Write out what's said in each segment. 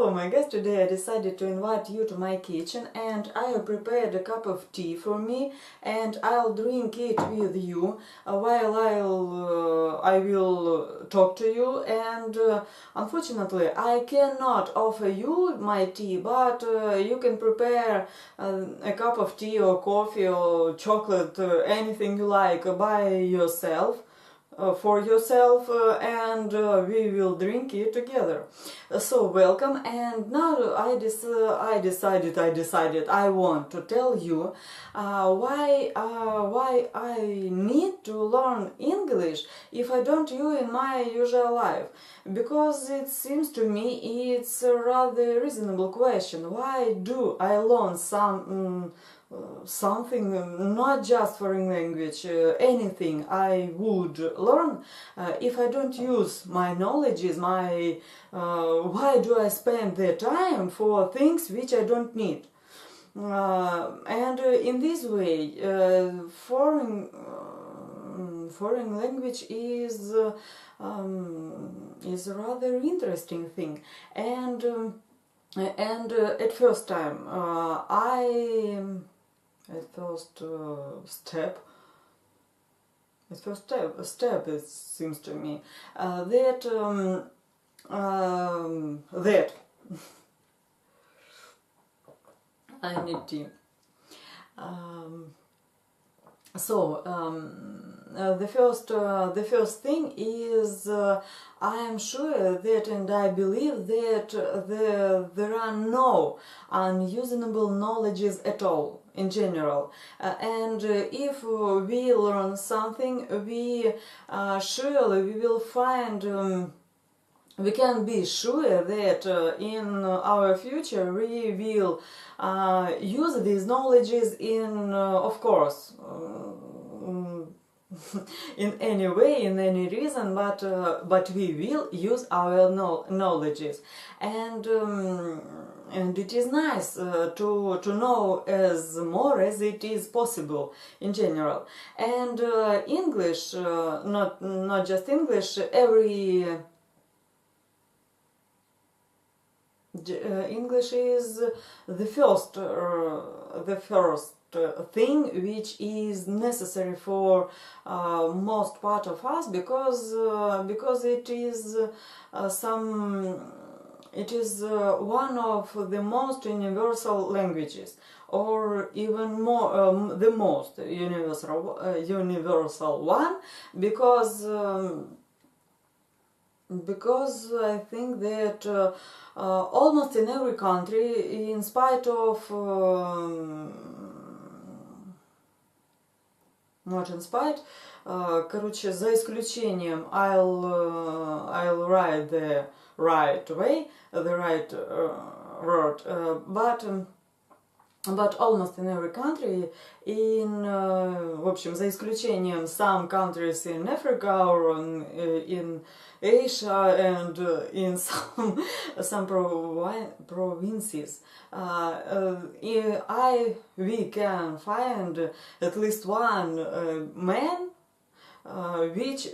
Hello my guys, today I decided to invite you to my kitchen and I have prepared a cup of tea for me and I'll drink it with you while I will talk to you, and unfortunately I cannot offer you my tea, but you can prepare a cup of tea or coffee or chocolate, anything you like, by yourself. For yourself, and we will drink it together. So welcome. And now I decided I want to tell you why I need to learn English if I don't use in my usual life, because it seems to me it's a rather reasonable question. Why do I learn something, not just foreign language, anything I would learn, if I don't use my knowledges, why do I spend the time for things which I don't need? And in this way, foreign language is a rather interesting thing, and at first time step, it seems to me that I need tea. The first thing is, I am sure that, and I believe that there are no unusable knowledges at all in general, and if we learn something, we surely we will find. We can be sure that in our future we will use these knowledges in, of course, in any way, in any reason, but we will use our knowledges, and it is nice to know as more as it is possible in general. And English, not just English, English is the first thing which is necessary for most part of us, because it is one of the most universal languages, or even more the most universal one, because I think that almost in every country, in spite of not in spite, короче, за исключением, I'll write the right way, the right word, but almost in every country, в общем, за исключением some countries in Africa or in Asia and in some provinces, we can find at least one man which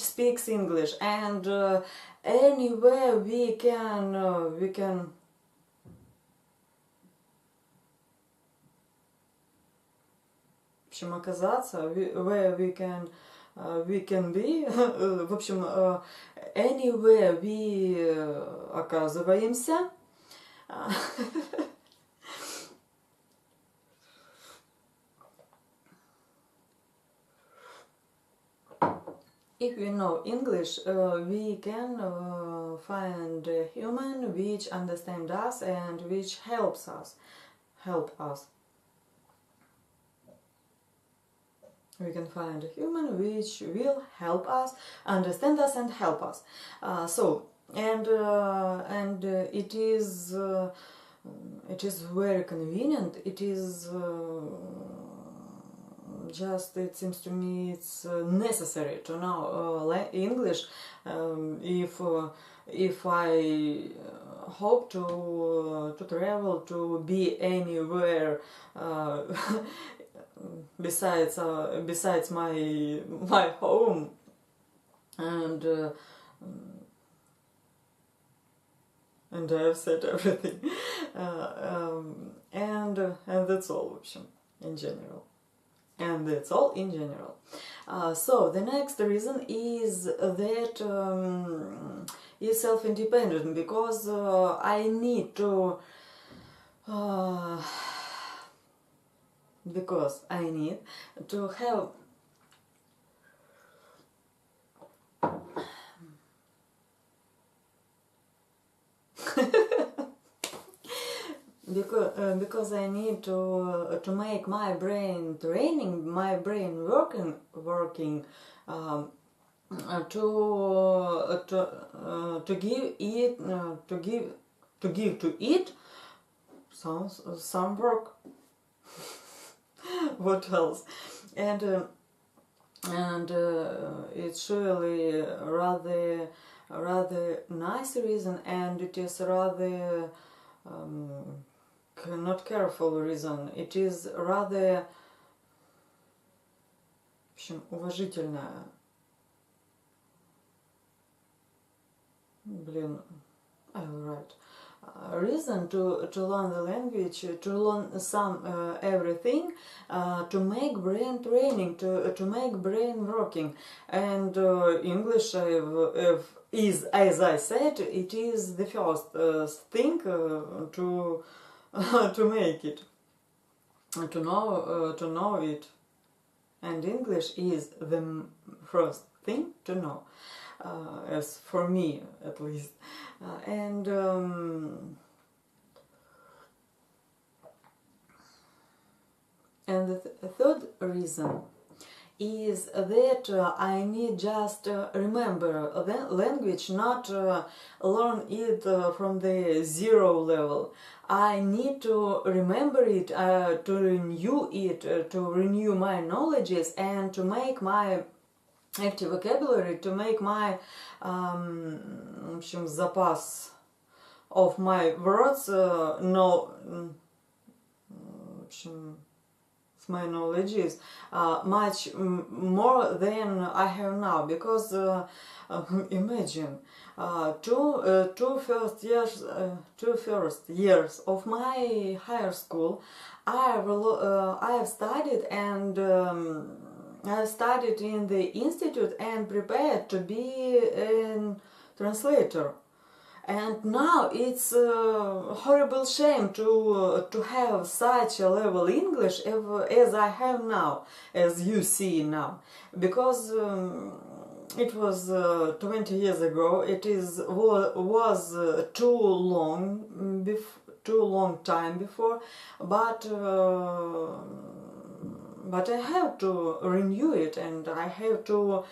speaks English, and anywhere we can в общем, оказаться, where we can be, в общем, anywhere we оказываемся. If we know English, we can find a human which understands us and which help us. We can find a human which will help us, understand us, and help us. It is very convenient. It is just, it seems to me, it's necessary to know English if I hope to travel, to be anywhere besides my home, and and I have said everything. And that's all, в общем, in general. And that's all in general. So the next reason is that is self-independent, because I need to because I need to have because I need to make my brain training, my brain working to give it to give to it some work. What else? And it's really rather nice reason, and it is rather not careful reason. It is rather, в общем, уважительная. Блин, I'll write. Reason to learn the language, to learn some everything, to make brain training, to make brain working. And English is, as I said, it is the first thing to to make it, to know it. And English is the first thing to know, as for me at least. And the third reason is that I need just remember the language, not learn it from the zero level. I need to remember it, to renew it, to renew my knowledges, and to make my active vocabulary, to make my в общем, запас of my words, в общем, my knowledge is much more than I have now, because imagine two first years of my higher school I have studied, and I studied in the institute and prepared to be a translator. And now it's a horrible shame to have such a level English as I have now, as you see now, because it was 20 years ago. It was too long time before, but I have to renew it, and I have to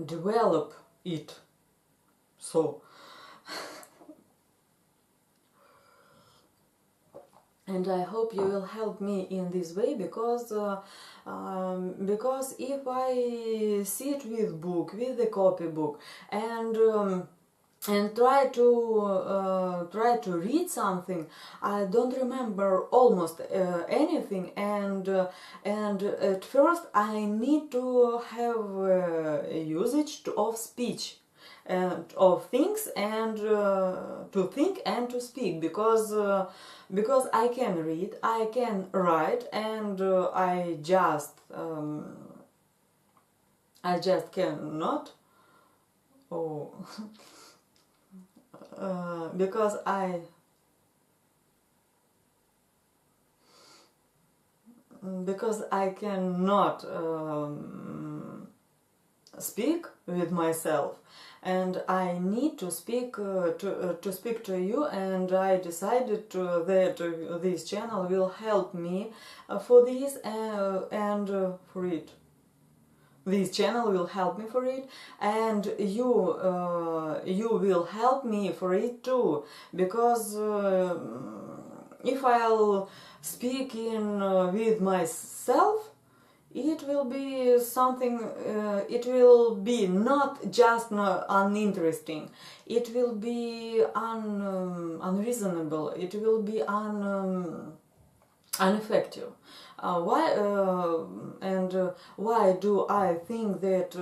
develop it. So, and I hope you will help me in this way, because if I sit with book, with the copybook, and try to read something, I don't remember almost anything, and at first I need to have usage of speech and of things, and to think and to speak, because I can read, I can write, and I just cannot. Oh. Because I cannot speak with myself, and I need to speak to you, and I decided that this channel will help me for this, and for it. This channel will help me for it, and you will help me for it too, because if I'll speak with myself, it will be something, it will be not just uninteresting, it will be unreasonable, it will be ineffective. Why do I think that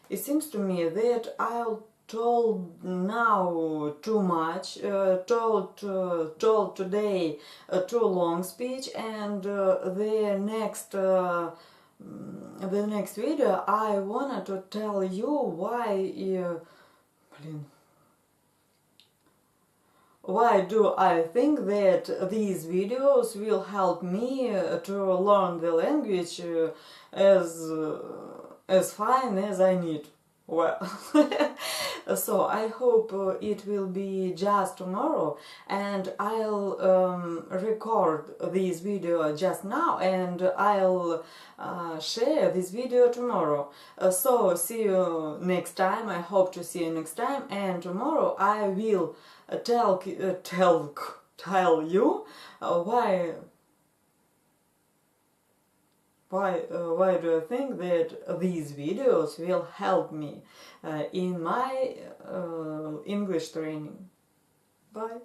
it seems to me that I'll told now too much, told today a too long speech, and the next video I wanted to tell you why do I think that these videos will help me to learn the language as fine as I need. Well, so I hope it will be just tomorrow, and I'll record this video just now, and I'll share this video tomorrow. So see you next time. I hope to see you next time, and tomorrow I will tell you why do I think that these videos will help me in my English training. Bye.